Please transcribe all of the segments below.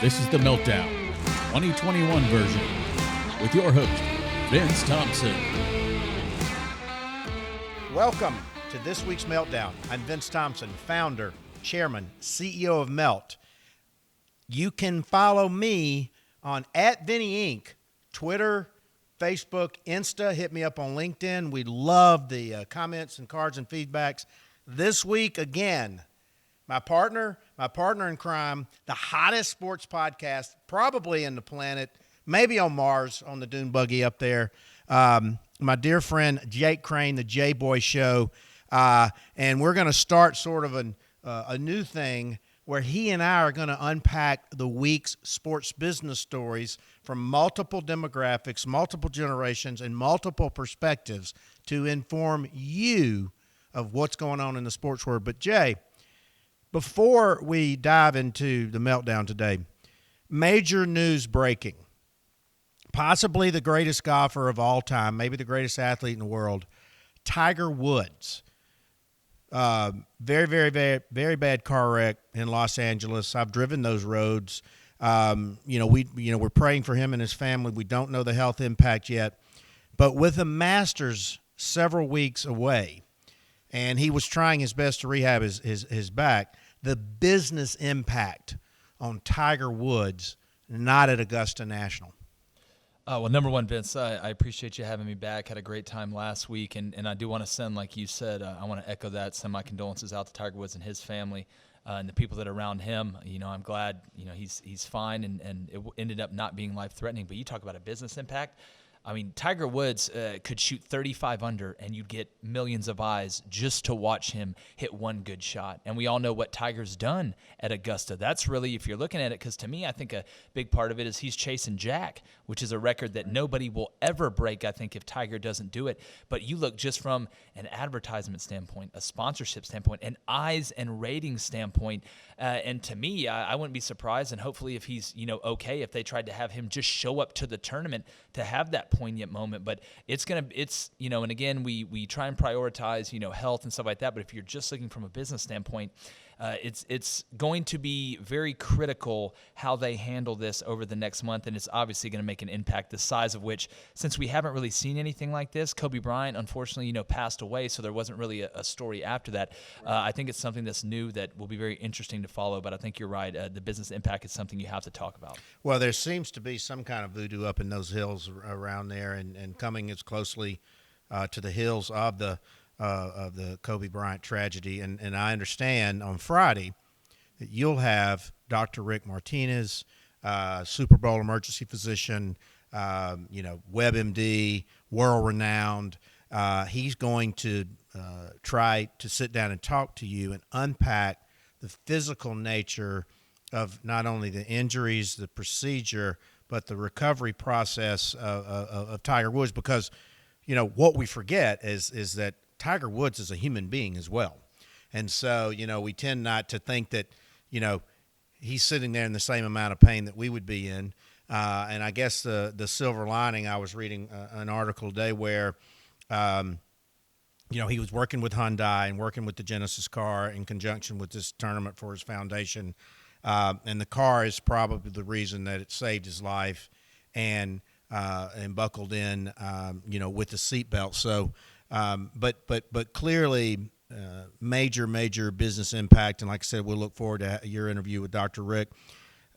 This is the Meltdown 2021 version with your host, Vince Thompson. Welcome to this week's Meltdown. I'm Vince Thompson, founder, chairman, CEO of Melt. You can follow me on @VinnyInc, Twitter, Facebook, Insta. Hit me up on LinkedIn. We love the comments and cards and feedbacks. This week, again, my partner in crime, the hottest sports podcast probably in the planet, maybe on Mars, on the dune buggy up there. My dear friend Jake Crane, the J-Boy Show, and we're going to start sort of a new thing where he and I are going to unpack the week's sports business stories from multiple demographics, multiple generations, and multiple perspectives to inform you of what's going on in the sports world. But Jay, before we dive into the Meltdown today, major news breaking. Possibly the greatest golfer of all time, maybe the greatest athlete in the world, Tiger Woods. Very, very, very, very bad car wreck in Los Angeles. I've driven those roads. We're praying for him and his family. We don't know the health impact yet. But with the Masters several weeks away, and he was trying his best to rehab his back, the business impact on Tiger Woods, not at Augusta National. Well, number one, Vince, I appreciate you having me back. Had a great time last week, and I do want to send, like you said, I want to echo that, send my condolences out to Tiger Woods and his family and the people that are around him. I'm glad, he's fine, and it ended up not being life-threatening. But you talk about a business impact. I mean, Tiger Woods could shoot 35 under, and you'd get millions of eyes just to watch him hit one good shot. And we all know what Tiger's done at Augusta. That's really, if you're looking at it, because to me, I think a big part of it is he's chasing Jack, which is a record that nobody will ever break, I think, if Tiger doesn't do it. But you look just from an advertisement standpoint, a sponsorship standpoint, an eyes and ratings standpoint. And to me, I wouldn't be surprised, and hopefully if he's, okay, if they tried to have him just show up to the tournament to have that poignant moment. But and again, we try and prioritize, health and stuff like that. But if you're just looking from a business standpoint, it's going to be very critical how they handle this over the next month, and it's obviously going to make an impact the size of which, since we haven't really seen anything like this. Kobe Bryant, unfortunately, passed away, so there wasn't really a story after that. I think it's something that's new that will be very interesting to follow, but I think you're right. The business impact is something you have to talk about. Well, there seems to be some kind of voodoo up in those hills around there, and coming as closely to the hills of the Kobe Bryant tragedy. And I understand on Friday that you'll have Dr. Rick Martinez, Super Bowl emergency physician, WebMD, world-renowned. He's going to try to sit down and talk to you and unpack the physical nature of not only the injuries, the procedure, but the recovery process of Tiger Woods. Because, what we forget is that Tiger Woods is a human being as well. And so, we tend not to think that, he's sitting there in the same amount of pain that we would be in. And I guess the silver lining, I was reading an article today where, he was working with Hyundai and working with the Genesis car in conjunction with this tournament for his foundation. And the car is probably the reason that it saved his life and buckled in, with the seatbelt. So, but clearly, major business impact. And like I said, we'll look forward to your interview with Dr. Rick.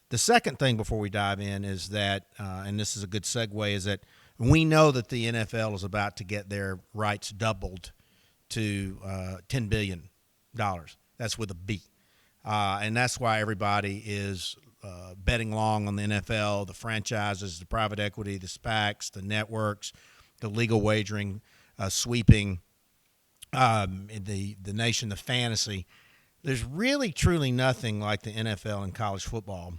The second thing before we dive in is that, and this is a good segue, is that we know that the NFL is about to get their rights doubled to $10 billion. That's with a B. And that's why everybody is betting long on the NFL, the franchises, the private equity, the SPACs, the networks, the legal wagering, sweeping the nation, the fantasy. There's really, truly nothing like the NFL and college football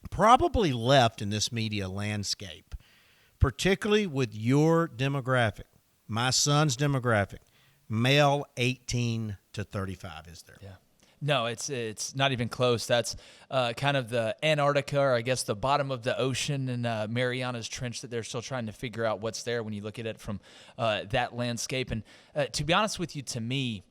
probably left in this media landscape, particularly with your demographic, my son's demographic, male 18 to 35, is there? Yeah. No, it's not even close. That's kind of the Antarctica, or I guess the bottom of the ocean, and Mariana's Trench that they're still trying to figure out what's there when you look at it from that landscape. And to be honest with you, to me,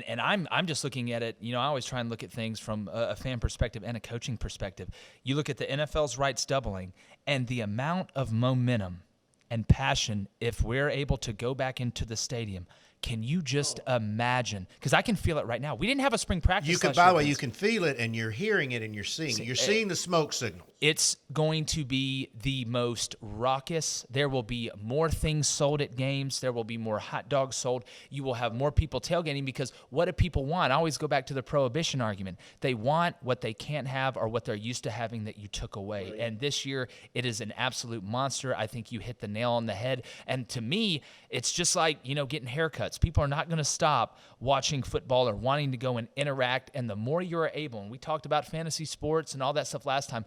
And I'm just looking at it, I always try and look at things from a fan perspective and a coaching perspective. You look at the NFL's rights doubling and the amount of momentum and passion if we're able to go back into the stadium. Can you just imagine? Because I can feel it right now. We didn't have a spring practice. By the way, you can feel it, and you're hearing it, and you're seeing it. You're seeing the smoke signals. It's going to be the most raucous. There will be more things sold at games. There will be more hot dogs sold. You will have more people tailgating because what do people want? I always go back to the prohibition argument. They want what they can't have or what they're used to having that you took away. Right. And this year, it is an absolute monster. I think you hit the nail on the head. And to me, it's just like, getting haircuts. People are not going to stop watching football or wanting to go and interact. And the more you're able, and we talked about fantasy sports and all that stuff last time,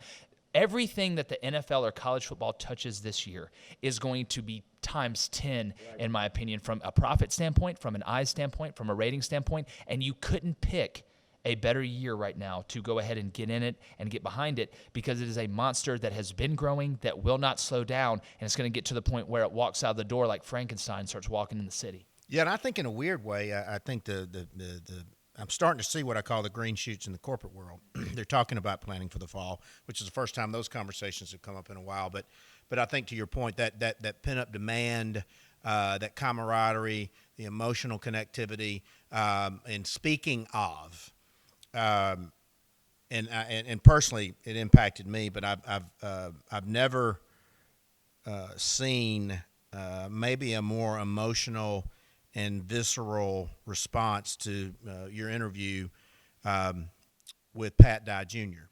everything that the NFL or college football touches this year is going to be times 10, in my opinion, from a profit standpoint, from an eyes standpoint, from a rating standpoint. And you couldn't pick a better year right now to go ahead and get in it and get behind it because it is a monster that has been growing, that will not slow down, and it's going to get to the point where it walks out the door like Frankenstein starts walking in the city. Yeah, and I think in a weird way, I think I'm starting to see what I call the green shoots in the corporate world. They're talking about planning for the fall, which is the first time those conversations have come up in a while. But I think to your point, that pent-up demand, that camaraderie, the emotional connectivity, and speaking of, and personally, it impacted me. But I've never seen maybe a more emotional and visceral response to your interview with Pat Dye Jr.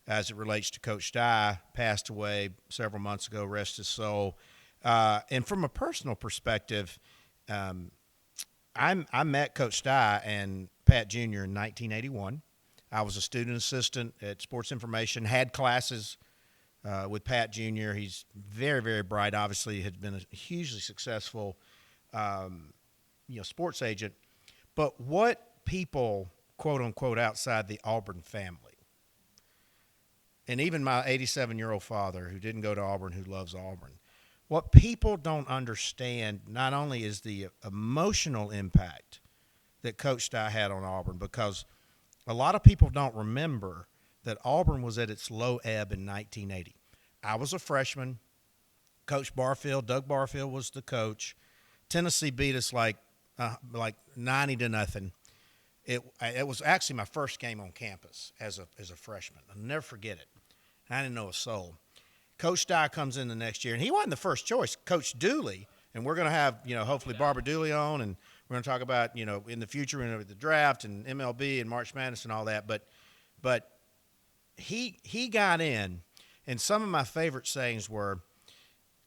as it relates to Coach Dye, passed away several months ago, rest his soul. And from a personal perspective, I met Coach Dye and Pat Jr. in 1981. I was a student assistant at Sports Information, had classes with Pat Jr. He's very, very bright, obviously had been a hugely successful sports agent. But what people, quote unquote, outside the Auburn family, and even my 87-year-old father who didn't go to Auburn, who loves Auburn, what people don't understand not only is the emotional impact that Coach Dye had on Auburn, because a lot of people don't remember that Auburn was at its low ebb in 1980. I was a freshman. Coach Barfield, Doug Barfield was the coach. Tennessee beat us like 90-0. It was actually my first game on campus as a freshman. I'll never forget it. I didn't know a soul. Coach Dye comes in the next year, and he wasn't the first choice. Coach Dooley, and we're going to have hopefully Barbara Dooley on, and we're going to talk about in the future the draft and MLB and March Madness and all that. But he got in, and some of my favorite sayings were,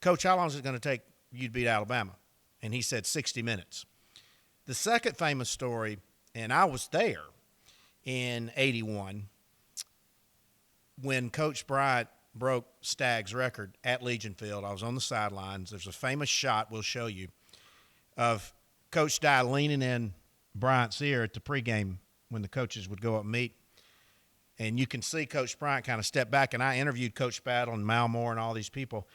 "Coach, how long is it going to take you to beat Alabama?" And he said 60 minutes. The second famous story, and I was there in 81 when Coach Bryant broke Stagg's record at Legion Field. I was on the sidelines. There's a famous shot we'll show you of Coach Dye leaning in Bryant's ear at the pregame when the coaches would go up and meet. And you can see Coach Bryant kind of step back, and I interviewed Coach Battle and Mal Moore and all these people.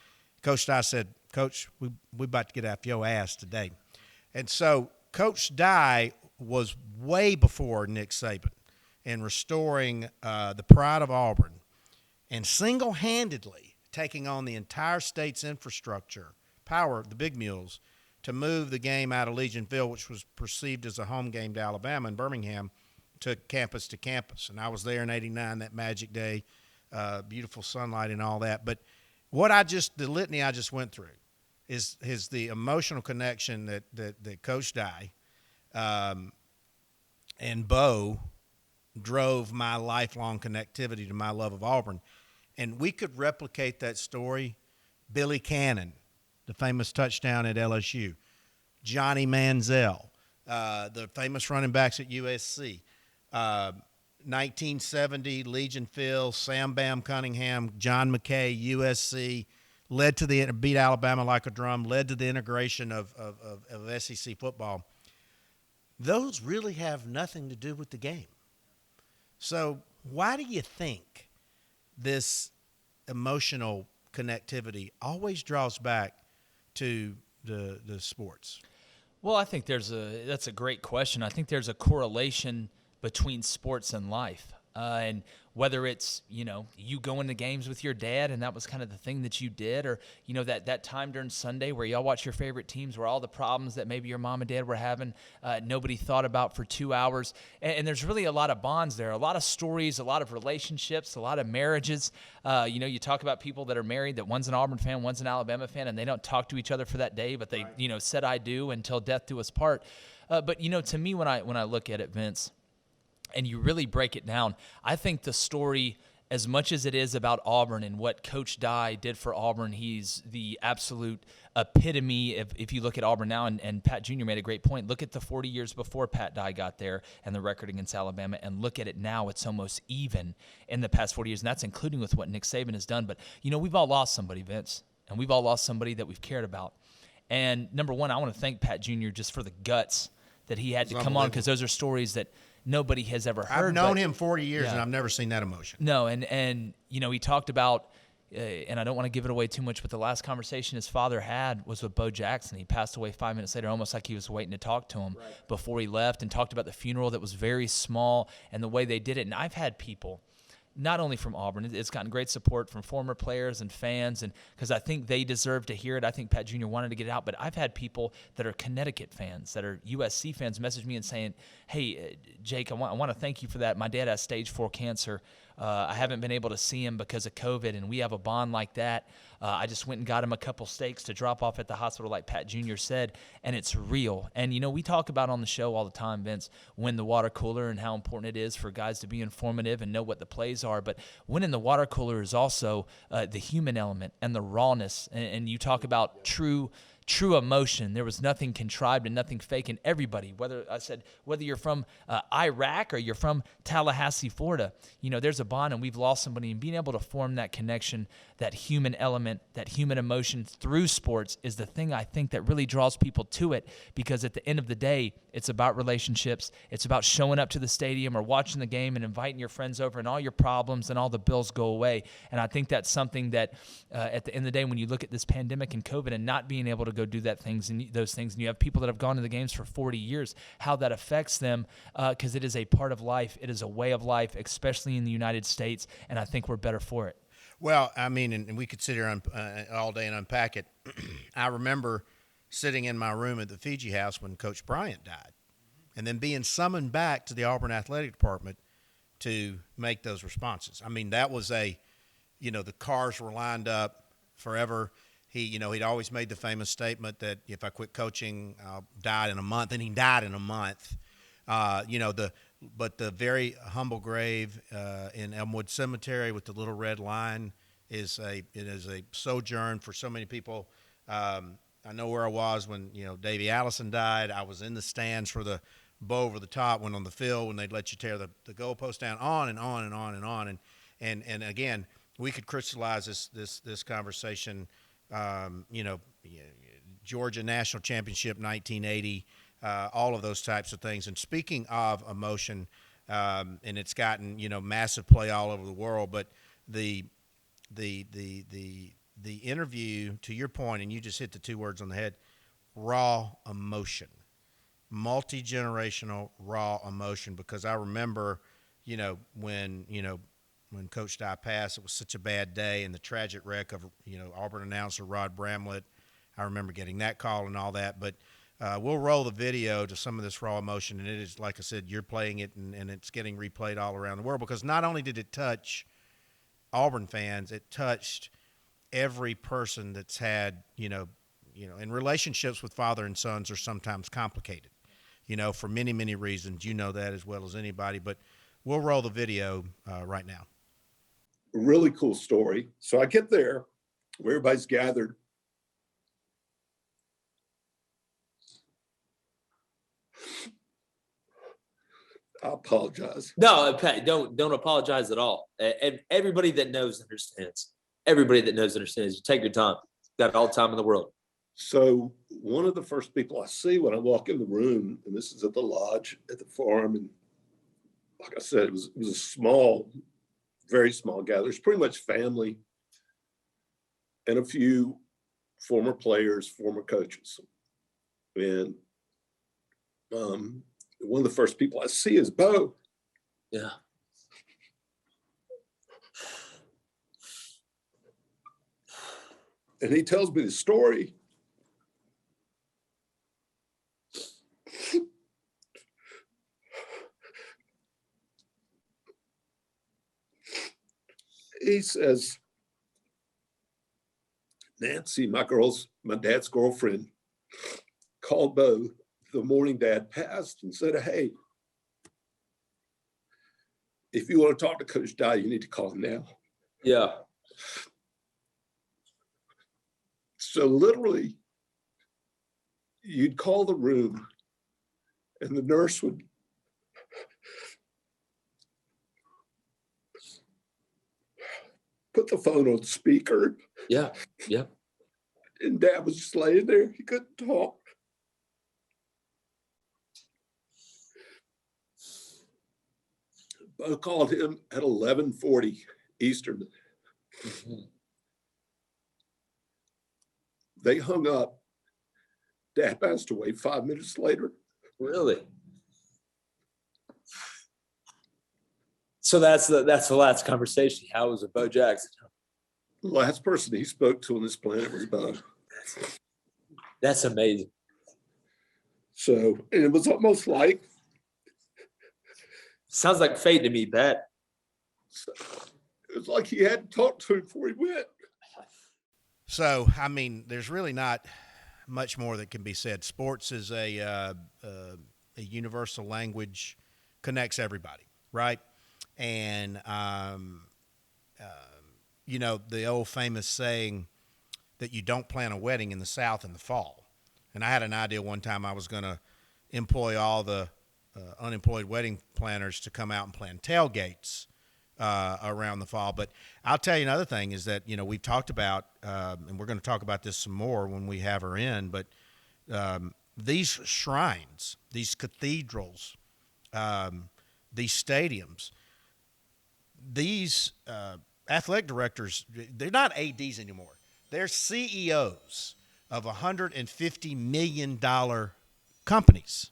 Coach Dye said, "Coach, we about to get after your ass today." And so Coach Dye was way before Nick Saban in restoring the pride of Auburn and single-handedly taking on the entire state's infrastructure, power of the big mules, to move the game out of Legion Field, which was perceived as a home game to Alabama and Birmingham, to campus to campus. And I was there in 89, that magic day, beautiful sunlight and all that. But the litany I just went through is the emotional connection that Coach Dye and Bo drove my lifelong connectivity to my love of Auburn. And we could replicate that story. Billy Cannon, the famous touchdown at LSU. Johnny Manziel, the famous running backs at USC. 1970, Legion Field, Sam Bam Cunningham, John McKay, USC, beat Alabama like a drum, led to the integration of SEC football. Those really have nothing to do with the game. So why do you think this emotional connectivity always draws back to the sports? Well, I think that's a great question. I think there's a correlation between sports and life. And whether it's, you going to games with your dad and that was kind of the thing that you did, or, that time during Sunday where y'all watch your favorite teams, where all the problems that maybe your mom and dad were having, nobody thought about for 2 hours. And there's really a lot of bonds there, a lot of stories, a lot of relationships, a lot of marriages. You talk about people that are married, that one's an Auburn fan, one's an Alabama fan, and they don't talk to each other for that day, but they, said I do until death do us part. But to me, when I look at it, Vince, and you really break it down, I think the story, as much as it is about Auburn and what Coach Dye did for Auburn, he's the absolute epitome if you look at Auburn now, and Pat Jr. made a great point. Look at the 40 years before Pat Dye got there and the record against Alabama, and look at it now. It's almost even in the past 40 years, and that's including with what Nick Saban has done. But, we've all lost somebody, Vince, and we've all lost somebody that we've cared about. And number one, I want to thank Pat Jr. just for the guts that he had to come on, because those are stories that nobody has ever heard. I've known him 40 years, and I've never seen that emotion. No, and he talked about, and I don't want to give it away too much, but the last conversation his father had was with Bo Jackson. He passed away 5 minutes later, almost like he was waiting to talk to him before he left, and talked about the funeral that was very small and the way they did it. And I've had people, not only from Auburn, it's gotten great support from former players and fans, and because I think they deserve to hear it. I think Pat Jr. wanted to get it out, but I've had people that are Connecticut fans, that are USC fans, message me and saying, hey, Jake, I want to thank you for that. My dad has stage 4 cancer. I haven't been able to see him because of COVID, and we have a bond like that. I just went and got him a couple steaks to drop off at the hospital, like Pat Jr. said, and it's real. And, we talk about on the show all the time, Vince, win the water cooler and how important it is for guys to be informative and know what the plays are. But winning the water cooler is also the human element and the rawness. And you talk about true emotion. There was nothing contrived and nothing fake in everybody. Whether you're from Iraq or you're from Tallahassee, Florida, there's a bond, and we've lost somebody, and being able to form that connection, that human element, that human emotion through sports is the thing I think that really draws people to it, because at the end of the day, it's about relationships. It's about showing up to the stadium or watching the game and inviting your friends over, and all your problems and all the bills go away. And I think that's something that at the end of the day, when you look at this pandemic and COVID and not being able to go do those things, and you have people that have gone to the games for 40 years, how that affects them, because it is a part of life. It is a way of life, especially in the United States, and I think we're better for it. Well, I mean, and we could sit here all day and unpack it. I remember sitting in my room at the Fiji House when Coach Bryant died, and then being summoned back to the Auburn Athletic Department to make those responses. I mean, that was the cars were lined up forever. He'd always made the famous statement that if I quit coaching, I'll die in a month, and he died in a month. But the very humble grave in Elmwood Cemetery with the little red line is a sojourn for so many people. I know where I was when Davey Allison died. I was in the stands for the bow over the top, when on the field when they'd let you tear the goalpost down, on and on and on and on. And again, we could crystallize this conversation. Georgia National Championship 1980. All of those types of things. And speaking of emotion, and it's gotten massive play all over the world, but the interview, to your point, and you just hit the two words on the head: raw emotion, multi-generational raw emotion. Because I remember, when Coach Dye passed, it was such a bad day, and the tragic wreck of Auburn announcer Rod Bramlett. I remember getting that call and all that, but. We'll roll the video to some of this raw emotion, and it is, like I said, you're playing it, and it's getting replayed all around the world, because not only did it touch Auburn fans, it touched every person that's had, and relationships with father and sons are sometimes complicated, for many, many reasons. You know that as well as anybody, but we'll roll the video right now. Really cool story. So I get there where everybody's gathered. I apologize. No, Pat, don't apologize at all. Everybody that knows understands. Everybody that knows understands. You take your time. Got all the time in the world. So one of the first people I see when I walk in the room, and this is at the lodge at the farm, and like I said, it was a small, very small gathering. It's pretty much family and a few former players, former coaches. And One of the first people I see is Bo. Yeah. And he tells me the story. He says, Nancy, my dad's girlfriend, called Bo the morning Dad passed and said, hey, if you want to talk to Coach Dye, you need to call him now. Yeah. So literally, you'd call the room and the nurse would put the phone on speaker. Yeah. Yeah. And Dad was just laying there. He couldn't talk. Bo called him at 11:40 Eastern. Mhm. They hung up. Dad passed away 5 minutes later. Really? So that's the last conversation. How was it, Bo Jackson? The last person he spoke to on this planet was Bo. That's amazing. So, and it was almost like, Sounds like fate to me, Pat. it was like he hadn't talked to him before he went. So, I mean, there's really not much more that can be said. Sports is a universal language, connects everybody, right? And, you know, the old famous saying that you don't plan a wedding in the South in the fall. And I had an idea one time I was going to employ all the unemployed wedding planners to come out and plan tailgates around the fall. But I'll tell you another thing is that, you know, we've talked about, and we're going to talk about this some more when we have her in, but these shrines, these cathedrals, these stadiums, these athletic directors, they're not ADs anymore. They're CEOs of $150 million companies.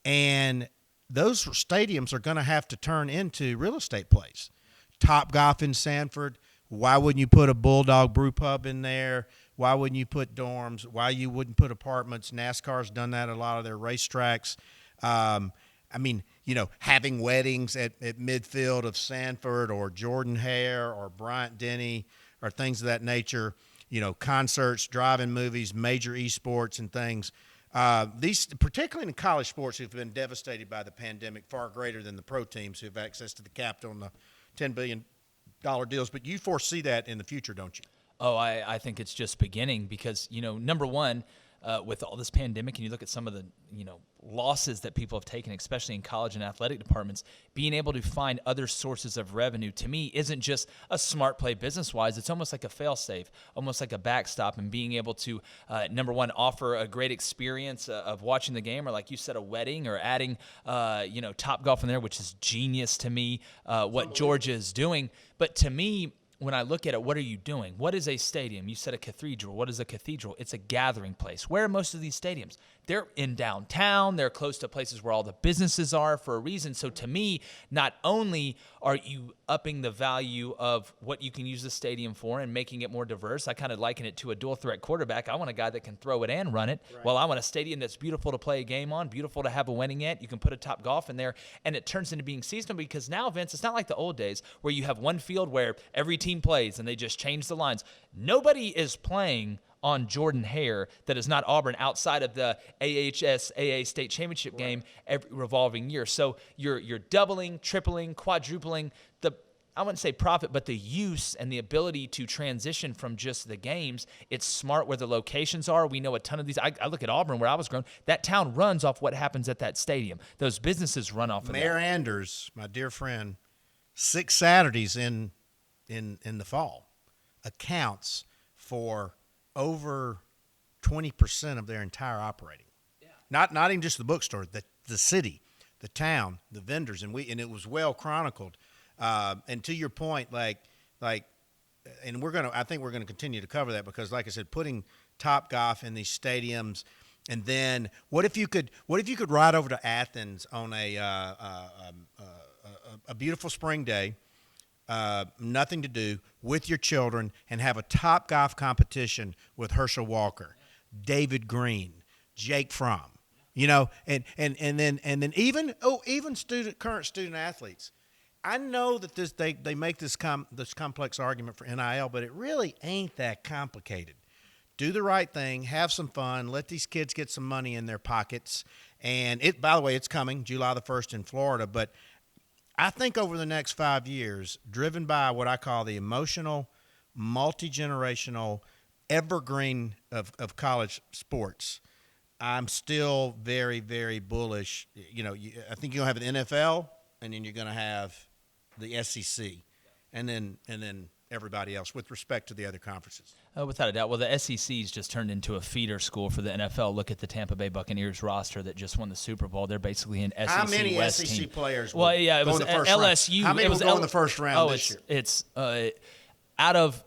And those stadiums are going to have to turn into real estate plays. Top Golf in Sanford. Why wouldn't you put a Bulldog brew pub in there? Why wouldn't you put dorms? Why you wouldn't put apartments? NASCAR's done that at a lot of their racetracks. I mean, you know, having weddings at midfield of Sanford or Jordan Hare or Bryant Denny or things of that nature. You know, concerts, drive-in movies, major esports and things. These, particularly in college sports, who've been devastated by the pandemic, far greater than the pro teams who have access to the capital and the $10 billion deals. But you foresee that in the future, don't you? Oh, I think it's just beginning because, you know, number one, with all this pandemic, and you look at some of the, you know, losses that people have taken, especially in college and athletic departments, being able to find other sources of revenue to me isn't just a smart play business-wise. It's almost like a fail-safe, almost like a backstop, and being able to, number one, offer a great experience of watching the game, or like you said, a wedding, or adding, you know, Top Golf in there, which is genius to me, what Georgia is doing. But to me, when I look at it, what are you doing? What is a stadium? You said a cathedral. What is a cathedral? It's a gathering place. Where are most of these stadiums? They're in downtown. They're close to places where all the businesses are for a reason. So to me, not only are you upping the value of what you can use the stadium for and making it more diverse, I kind of liken it to a dual threat quarterback. I want a guy that can throw it and run it. Right. Well, I want a stadium that's beautiful to play a game on, beautiful to have a wedding at. You can put a Top Golf in there, and it turns into being seasonal because now, Vince, it's not like the old days where you have one field where every team plays and they just change the lines. Nobody is playing on Jordan Hare that is not Auburn outside of the AHSAA state championship game every revolving year. So you're doubling, tripling, quadrupling the, I wouldn't say profit, but the use and the ability to transition from just the games. It's smart where the locations are. We know a ton of these. I look at Auburn where I was grown. That town runs off what happens at that stadium. Those businesses run off of Mayor that. Anders, my dear friend, 6 Saturdays in the fall accounts for over 20% of their entire operating. Yeah. Not even just the bookstore, the city, the town, the vendors, and it was well chronicled. And to your point, like, and I think we're gonna continue to cover that because, like I said, putting Top Golf in these stadiums, And then what if you could ride over to Athens on a beautiful spring day, nothing to do, with your children, and have a Top Golf competition with Herschel Walker, David Green, Jake Fromm, and then even current student athletes. I know that they make this complex argument for NIL, but it really ain't that complicated. Do the right thing, have some fun, let these kids get some money in their pockets. And by the way, it's coming July the 1st in Florida. But I think over the next 5 years, driven by what I call the emotional, multi-generational evergreen of college sports, I'm still very, very bullish. I think you're going to have an NFL, and then you're going to have the SEC, and then everybody else with respect to the other conferences. Without a doubt. Well, the SEC's just turned into a feeder school for the NFL. Look at the Tampa Bay Buccaneers roster that just won the Super Bowl. They're basically an SEC West How many West SEC team. players Well, will it go was in the first LSU. round? How many will go in the first round this year? It's out of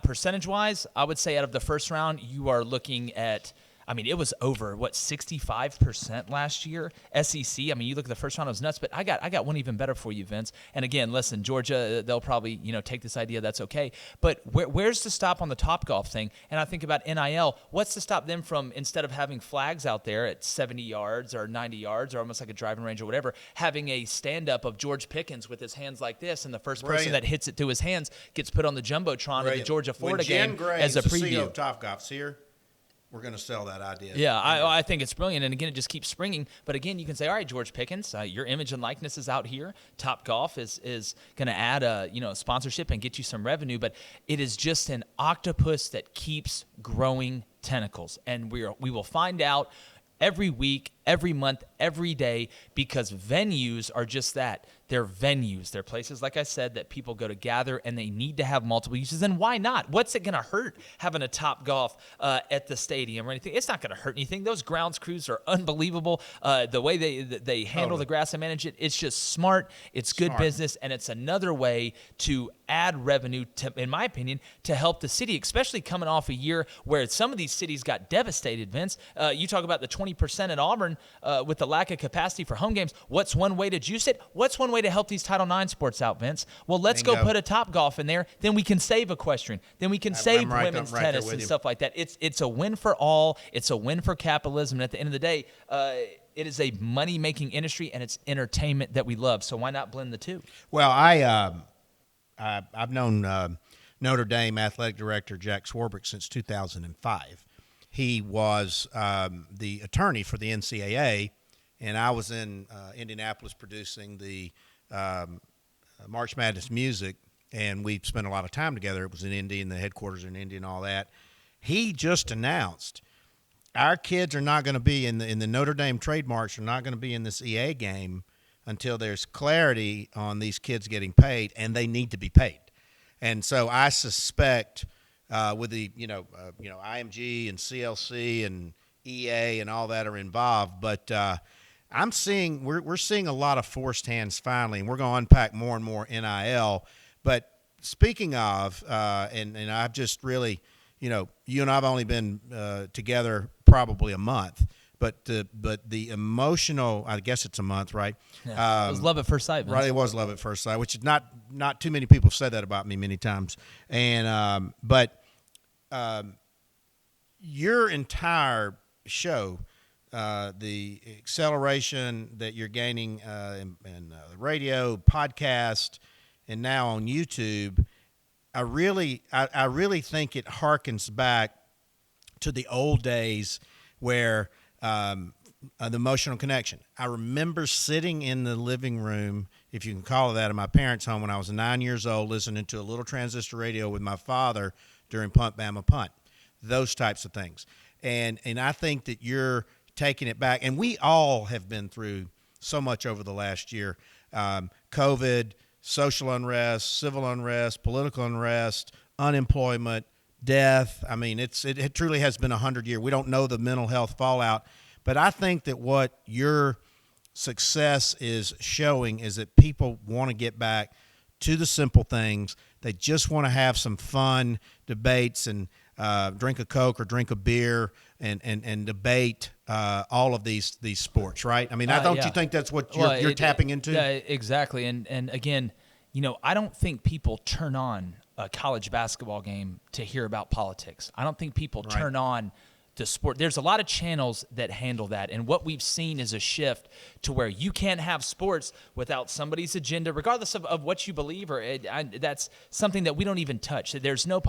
percentage-wise, I would say out of the first round, you are looking at – it was over 65% last year. SEC. You look at the first round; it was nuts. But I got one even better for you, Vince. And again, listen, Georgia, they'll probably take this idea. That's okay. But where's the stop on the Topgolf thing? And I think about NIL. What's to stop them from, instead of having flags out there at 70 yards or 90 yards or almost like a driving range or whatever, having a stand-up of George Pickens with his hands like this, and the first person that hits it to his hands gets put on the jumbotron at the Georgia-Florida game as a preview. CEO of Topgolf's here. We're going to sell that idea. Yeah, I think it's brilliant. And again, it just keeps springing. But again, you can say, all right, George Pickens, your image and likeness is out here. Topgolf is going to add a sponsorship and get you some revenue. But it is just an octopus that keeps growing tentacles. And we will find out every week, every month, every day, because venues are just that. They're venues. They're places, like I said, that people go to gather, and they need to have multiple uses. And why not? What's it going to hurt having a Topgolf at the stadium or anything? It's not going to hurt anything. Those grounds crews are unbelievable. The way they handle the grass and manage it, it's just smart. It's good business, and it's another way to add revenue, in my opinion, to help the city, especially coming off a year where some of these cities got devastated, Vince. You talk about the 20% at Auburn with the lack of capacity for home games. What's one way to juice it? What's one way to help these Title IX sports out, Vince? Well, let's go put a Topgolf in there. Then we can save equestrian. Then we can save women's tennis and stuff like that. It's a win for all. It's a win for capitalism. And at the end of the day, it is a money-making industry, and it's entertainment that we love. So why not blend the two? Well, I've known Notre Dame athletic director Jack Swarbrick since 2005. He was the attorney for the NCAA, and I was in Indianapolis producing the March Madness music, and we spent a lot of time together. It was in Indy, and the headquarters in Indy and all that. He just announced our kids are not going to be in the Notre Dame trademarks are not going to be in this EA game until there's clarity on these kids getting paid, and they need to be paid. And so I suspect with the IMG and CLC and EA and all that are involved, but we're seeing a lot of forced hands finally, and we're going to unpack more and more NIL. But speaking of, and I've just really, you and I've only been together probably a month, but the emotional, I guess it's a month, right? Yeah, it was love at first sight, Vince. Right, it was love at first sight, which is not too many people have said that about me many times. And but your entire show, the acceleration that you're gaining in the radio, podcast, and now on YouTube, I really think it harkens back to the old days where the emotional connection. I remember sitting in the living room, if you can call it that, in my parents' home when I was 9 years old, listening to a little transistor radio with my father during Punt Bama Punt, those types of things. And I think that you're taking it back, and we all have been through so much over the last year. COVID, social unrest, civil unrest, political unrest, unemployment, death. I mean, it truly has been 100-year. We don't know the mental health fallout, but I think that what your success is showing is that people want to get back to the simple things. They just want to have some fun debates and drink a Coke or drink a beer and debate all of these sports, right? I mean, don't you think that's what you're tapping into? Yeah, exactly. And again, I don't think people turn on a college basketball game to hear about politics. I don't think people turn on the sport. There's a lot of channels that handle that. And what we've seen is a shift to where you can't have sports without somebody's agenda, regardless of what you believe, that's something that we don't even touch. There's no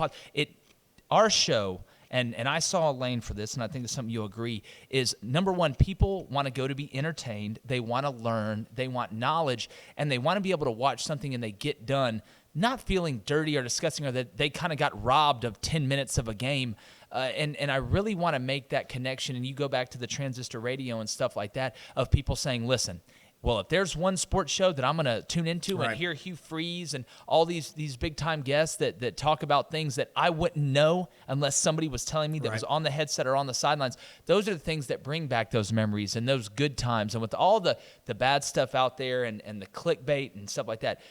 our show, and I saw a lane for this, and I think it's something you'll agree, is number one, people want to go to be entertained. They want to learn. They want knowledge, and they want to be able to watch something and they get done not feeling dirty or disgusting or that they kind of got robbed of 10 minutes of a game. And I really want to make that connection. And you go back to the transistor radio and stuff like that of people saying, listen, well, if there's one sports show that I'm going to tune into and hear Hugh Freeze and all these big-time guests that talk about things that I wouldn't know unless somebody was telling me that was on the headset or on the sidelines, those are the things that bring back those memories and those good times. And with all the bad stuff out there and the clickbait and stuff like that,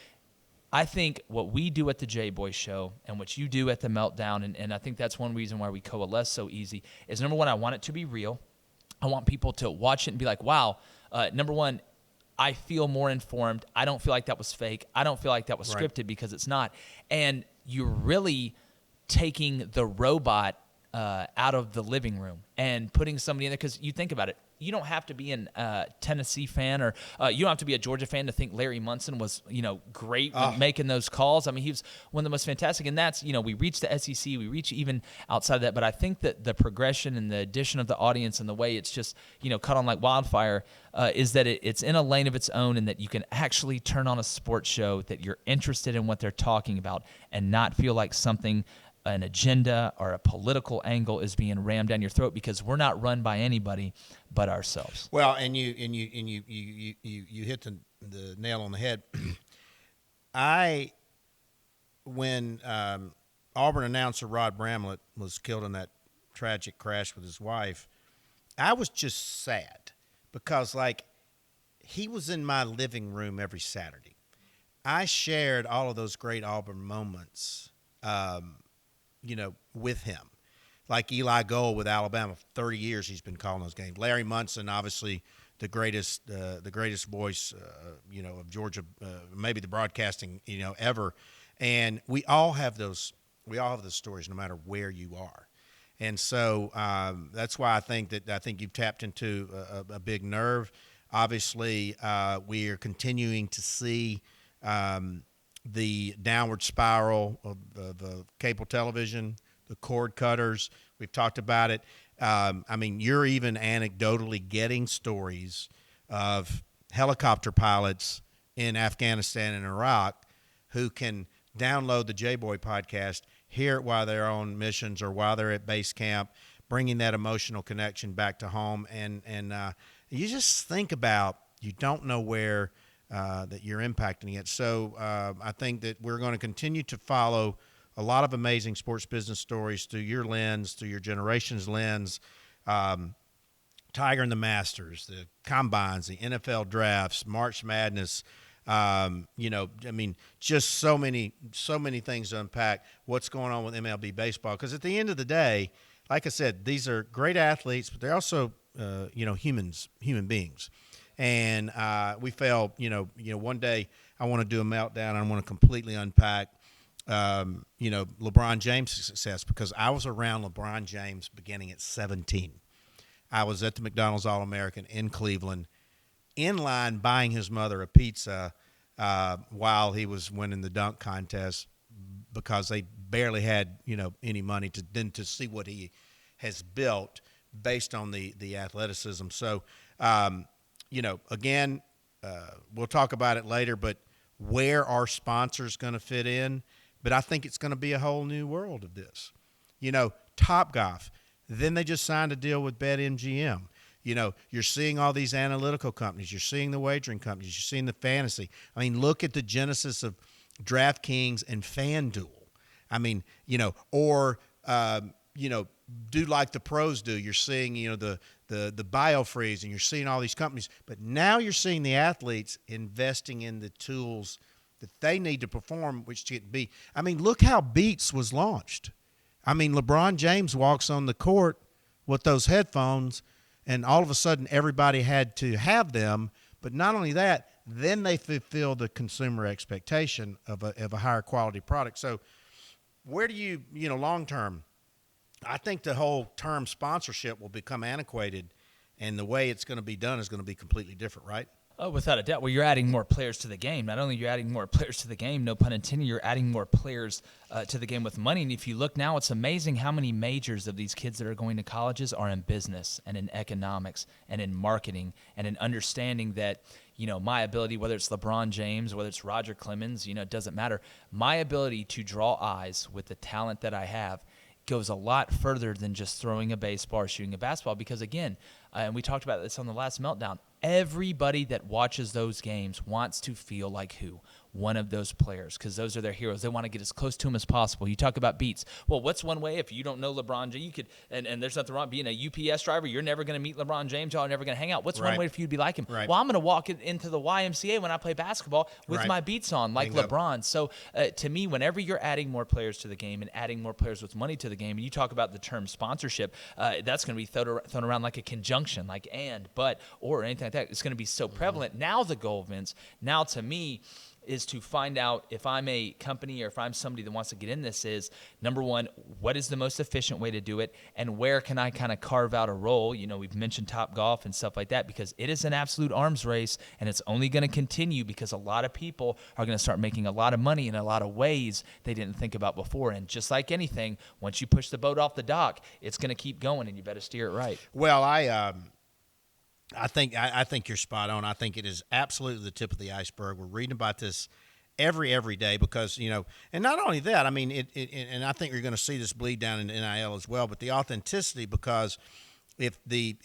I think what we do at the J-Boy Show and what you do at the Meltdown, and I think that's one reason why we coalesce so easy, is number one, I want it to be real. I want people to watch it and be like, wow, number one, I feel more informed. I don't feel like that was fake. I don't feel like that was scripted because it's not. And you're really taking the robot out of the living room and putting somebody in there, because you think about it. You don't have to be a Tennessee fan or you don't have to be a Georgia fan to think Larry Munson was, great making those calls. I mean, he was one of the most fantastic. And that's, we reach the SEC, we reach even outside of that. But I think that the progression and the addition of the audience and the way it's just, cut on like wildfire is that it's in a lane of its own, and that you can actually turn on a sports show that you're interested in what they're talking about and not feel like an agenda or a political angle is being rammed down your throat, because we're not run by anybody but ourselves. Well, and you hit the nail on the head. When Auburn announcer Rod Bramlett was killed in that tragic crash with his wife, I was just sad because he was in my living room every Saturday. I shared all of those great Auburn moments with him. Like Eli Gold with Alabama, 30 years he's been calling those games. Larry Munson, obviously the greatest voice, of Georgia, maybe the broadcasting, ever. And we all have those stories, no matter where you are. And so that's why I think you've tapped into a big nerve. Obviously, we are continuing to see the downward spiral of cable television, the cord cutters. We've talked about it. You're even anecdotally getting stories of helicopter pilots in Afghanistan and Iraq who can download the J-Boy podcast, hear it while they're on missions or while they're at base camp, bringing that emotional connection back to home. And you just think about, you don't know where that you're impacting it. So I think that we're going to continue to follow a lot of amazing sports business stories through your lens, through your generation's lens. Tiger and the Masters, the combines, the NFL drafts, March Madness. Just so many things to unpack. What's going on with MLB baseball? Because at the end of the day, like I said, these are great athletes, but they're also human beings. And we felt, one day I want to do a meltdown. I want to completely unpack, LeBron James' success, because I was around LeBron James beginning at 17. I was at the McDonald's All-American in Cleveland, in line buying his mother a pizza while he was winning the dunk contest, because they barely had, any money to see what he has built based on the athleticism. So, again, we'll talk about it later, but where our sponsors going to fit in? But I think it's going to be a whole new world of this. Topgolf. Then they just signed a deal with BetMGM. You're seeing all these analytical companies. You're seeing the wagering companies. You're seeing the fantasy. Look at the genesis of DraftKings and FanDuel. Do like the pros do. You're seeing, the BioFreeze, and you're seeing all these companies. But now you're seeing the athletes investing in the tools that they need to perform, which can be. Look how Beats was launched. LeBron James walks on the court with those headphones, and all of a sudden everybody had to have them. But not only that, then they fulfill the consumer expectation of a higher quality product. So where do you long term, I think the whole term sponsorship will become antiquated, and the way it's going to be done is going to be completely different, right? Oh, without a doubt. Well, you're adding more players to the game. Not only are you adding more players to the game, no pun intended, you're adding more players to the game with money. And if you look now, it's amazing how many majors of these kids that are going to colleges are in business and in economics and in marketing and in understanding that, my ability, whether it's LeBron James, whether it's Roger Clemens, it doesn't matter. My ability to draw eyes with the talent that I have goes a lot further than just throwing a baseball or shooting a basketball, because again, and we talked about this on the last Meltdown, everybody that watches those games wants to feel like who? One of those players, because those are their heroes. They want to get as close to them as possible. You talk about beats. Well, what's one way if you don't know LeBron James? You could, and there's nothing wrong being a UPS driver. You're never going to meet LeBron James. Y'all are never going to hang out. What's one way for you to be like him? Right. Well, I'm going to walk into the YMCA when I play basketball with my beats on, like Bingo. LeBron. So to me, whenever you're adding more players to the game and adding more players with money to the game, and you talk about the term sponsorship, that's going to be thrown around like a conjunction, like and, but, or anything like that. It's going to be so prevalent. Now the goal, Vince, now to me, is to find out if I'm a company or if I'm somebody that wants to get in this is, number one, what is the most efficient way to do it, and where can I kind of carve out a role? We've mentioned Top Golf and stuff like that, because it is an absolute arms race, and it's only going to continue because a lot of people are going to start making a lot of money in a lot of ways they didn't think about before. And just like anything, once you push the boat off the dock, it's going to keep going, and you better steer it right. Well, I think you're spot on. I think it is absolutely the tip of the iceberg. We're reading about this every day because, and not only that, I mean, and I think you're going to see this bleed down in NIL as well, but the authenticity, because if the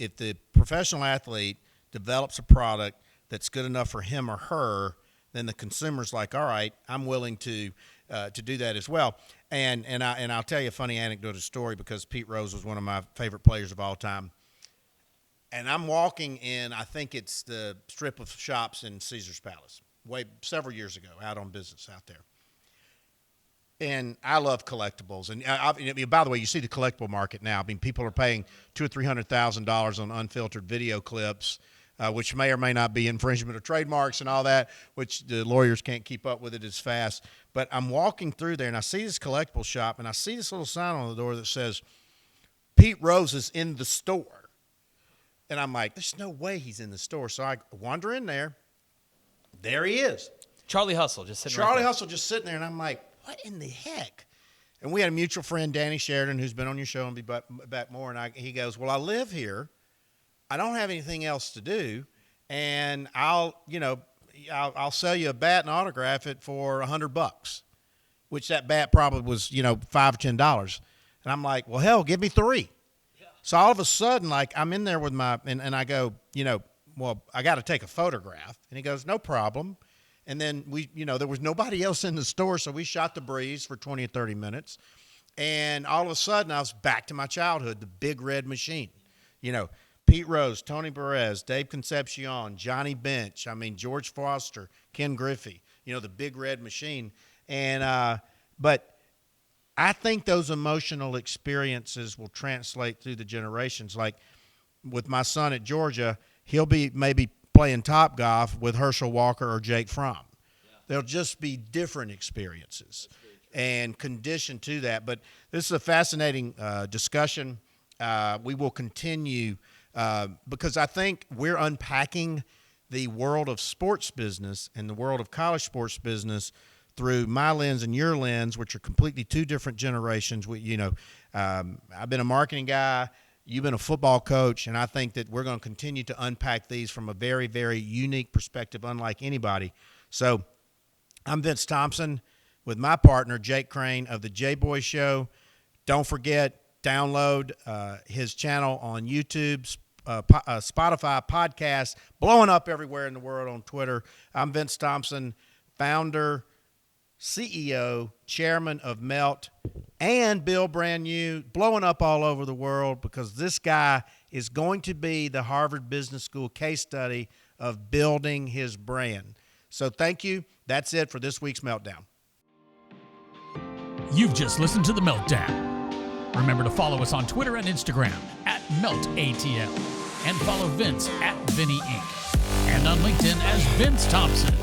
professional athlete develops a product that's good enough for him or her, then the consumer's like, all right, I'm willing to do that as well. And I'll tell you a funny anecdote or story, because Pete Rose was one of my favorite players of all time. And I'm walking in, I think it's the strip of shops in Caesar's Palace, several years ago, out on business out there. And I love collectibles. And by the way, you see the collectible market now. I mean, people are paying $200,000 or $300,000 on unfiltered video clips, which may or may not be infringement of trademarks and all that, which the lawyers can't keep up with it as fast. But I'm walking through there, and I see this collectible shop, and I see this little sign on the door that says, Pete Rose is in the store. And I'm like, there's no way he's in the store. So I wander in there. There he is. Charlie Hustle just sitting Charlie right Hustle just sitting there. And I'm like, what in the heck? And we had a mutual friend, Danny Sheridan, who's been on your show and be back more. And he goes, well, I live here. I don't have anything else to do. And I'll sell you a bat and autograph it for $100, which that bat probably was, $5 or $10. And I'm like, well, hell, give me 3. So all of a sudden, like, I'm in there with and I go, well, I got to take a photograph. And he goes, no problem. And then there was nobody else in the store, so we shot the breeze for 20 or 30 minutes. And all of a sudden, I was back to my childhood, the Big Red Machine. Pete Rose, Tony Perez, Dave Concepcion, Johnny Bench, George Foster, Ken Griffey, the Big Red Machine. And but I think those emotional experiences will translate through the generations. Like with my son at Georgia, he'll be maybe playing Top Golf with Herschel Walker or Jake Fromm. Yeah. They'll just be different experiences and conditioned to that. But this is a fascinating discussion. We will continue because I think we're unpacking the world of sports business and the world of college sports business through my lens and your lens, which are completely two different generations. I've been a marketing guy, you've been a football coach, and I think that we're going to continue to unpack these from a very, very unique perspective, unlike anybody. So I'm Vince Thompson with my partner, Jake Crane of the J-Boy Show. Don't forget, download his channel on YouTube, Spotify, podcast, blowing up everywhere in the world on Twitter. I'm Vince Thompson, founder, CEO, chairman of Melt, and Bill Brand New, blowing up all over the world, because this guy is going to be the Harvard Business School case study of building his brand. So thank you. That's it for this week's Meltdown. You've just listened to The Meltdown. Remember to follow us on Twitter and Instagram @MeltATL and follow Vince @VinnyInc. And on LinkedIn as Vince Thompson.